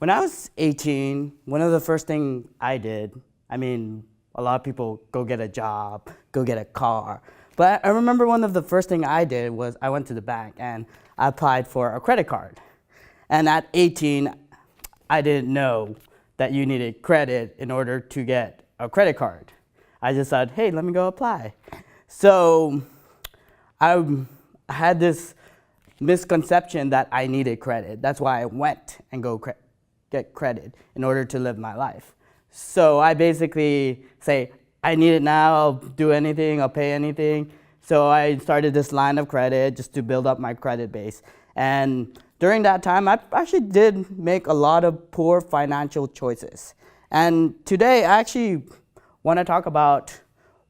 When I was 18, one of the first things I did, a lot of people go get a job, go get a car. But I remember one of the first things I did was I went to the bank and I applied for a credit card. And at 18, I didn't know that you needed credit in order to get a credit card. I just thought, hey, let me go apply. So I had this misconception that I needed credit. That's why I went and get credit in order to live my life. So I basically say, I need it now, I'll do anything, I'll pay anything. So I started this line of credit just to build up my credit base. And during that time, I actually did make a lot of poor financial choices. And today, I actually want to talk about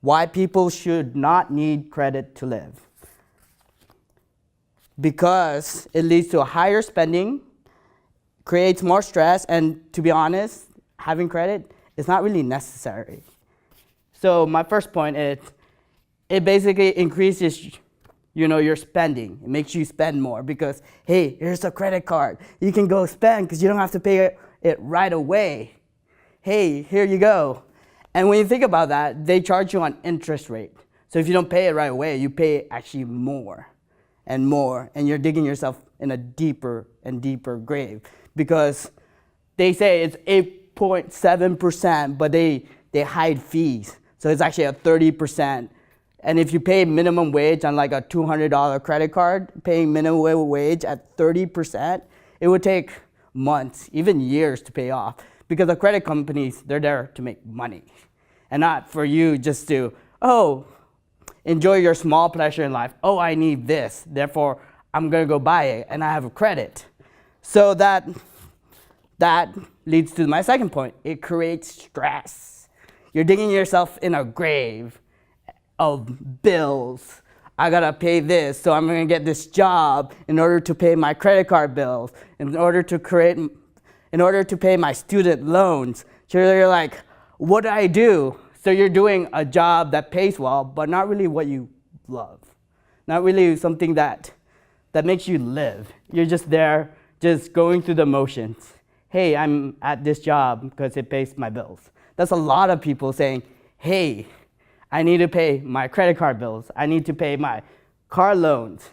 why people should not need credit to live. Because it leads to a higher spending, creates more stress, and to be honest, having credit is not really necessary. So my first point is, it basically increases your spending. It makes you spend more because, hey, here's a credit card. You can go spend because you don't have to pay it right away. Hey, here you go. And when you think about that, they charge you on interest rate. So if you don't pay it right away, you pay actually more and more, and you're digging yourself in a deeper and deeper grave because they say it's 8.7%, but they hide fees. So it's actually a 30%. And if you pay minimum wage on like a $200 credit card, paying minimum wage at 30%, it would take months, even years to pay off. Because the credit companies, they're there to make money. And not for you just to, enjoy your small pleasure in life. Oh, I need this, therefore I'm gonna go buy it and I have a credit. So that leads to my second point. It creates stress. You're digging yourself in a grave of bills. I gotta pay this, so I'm gonna get this job in order to pay my credit card bills, in order to pay my student loans. So you're like, what do I do? So you're doing a job that pays well, but not really what you love. Not really something that makes you live. You're just there, just going through the motions. Hey, I'm at this job because it pays my bills. That's a lot of people saying, hey, I need to pay my credit card bills. I need to pay my car loans.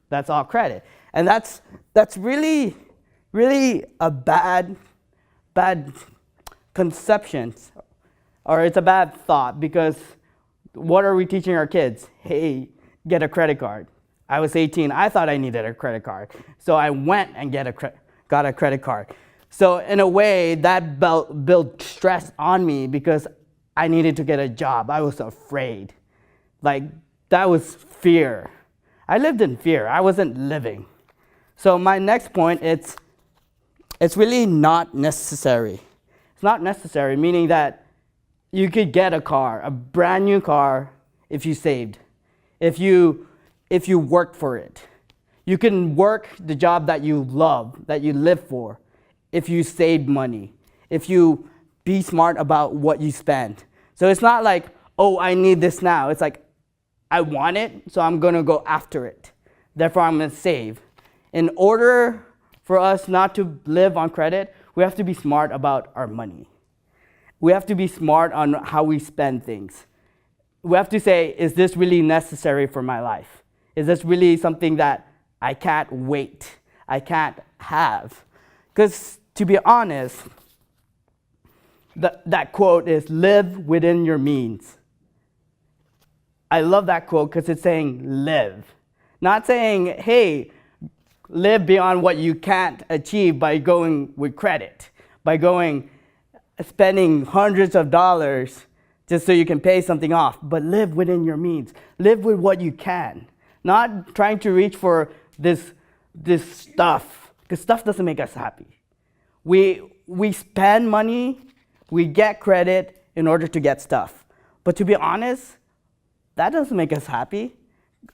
That's all credit. And that's really, really a bad conception, or it's a bad thought, because what are we teaching our kids? Hey, get a credit card. I was 18, I thought I needed a credit card. So I went and got a credit card. So in a way, that built stress on me because I needed to get a job. I was afraid. Like, that was fear. I lived in fear. I wasn't living. So my next point, it's really not necessary. It's not necessary, meaning that you could get a car, a brand new car, if you saved, if you worked for it. You can work the job that you love, that you live for, if you saved money, if you be smart about what you spend. So it's not like, oh, I need this now. It's like, I want it, so I'm gonna go after it. Therefore, I'm gonna save. In order for us not to live on credit, we have to be smart about our money. We have to be smart on how we spend things. We have to say, is this really necessary for my life? Is this really something that I can't wait, I can't have? Because to be honest, that quote is, live within your means. I love that quote because it's saying live. Not saying, hey, live beyond what you can't achieve by going with credit, by spending hundreds of dollars just so you can pay something off, but live within your means. Live with what you can. Not trying to reach for this stuff, because stuff doesn't make us happy. We spend money, we get credit in order to get stuff. But to be honest, that doesn't make us happy.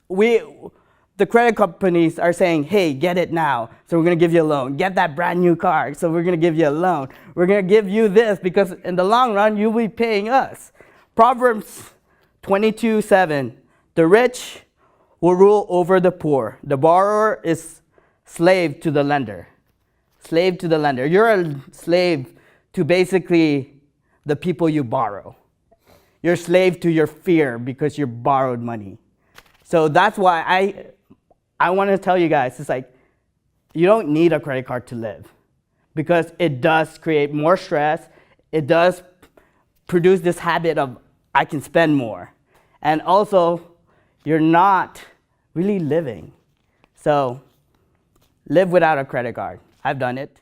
The credit companies are saying, hey, get it now, so we're gonna give you a loan. Get that brand new car, so we're gonna give you a loan. We're gonna give you this because in the long run, you'll be paying us. Proverbs 22:7, the rich will rule over the poor. The borrower is slave to the lender. slave to the lender. You're a slave to basically the people you borrow. You're a slave to your fear because you borrowed money. So that's why I want to tell you guys, it's like, you don't need a credit card to live because it does create more stress. It does produce this habit of, I can spend more. And also, you're not really living. So live without a credit card. I've done it.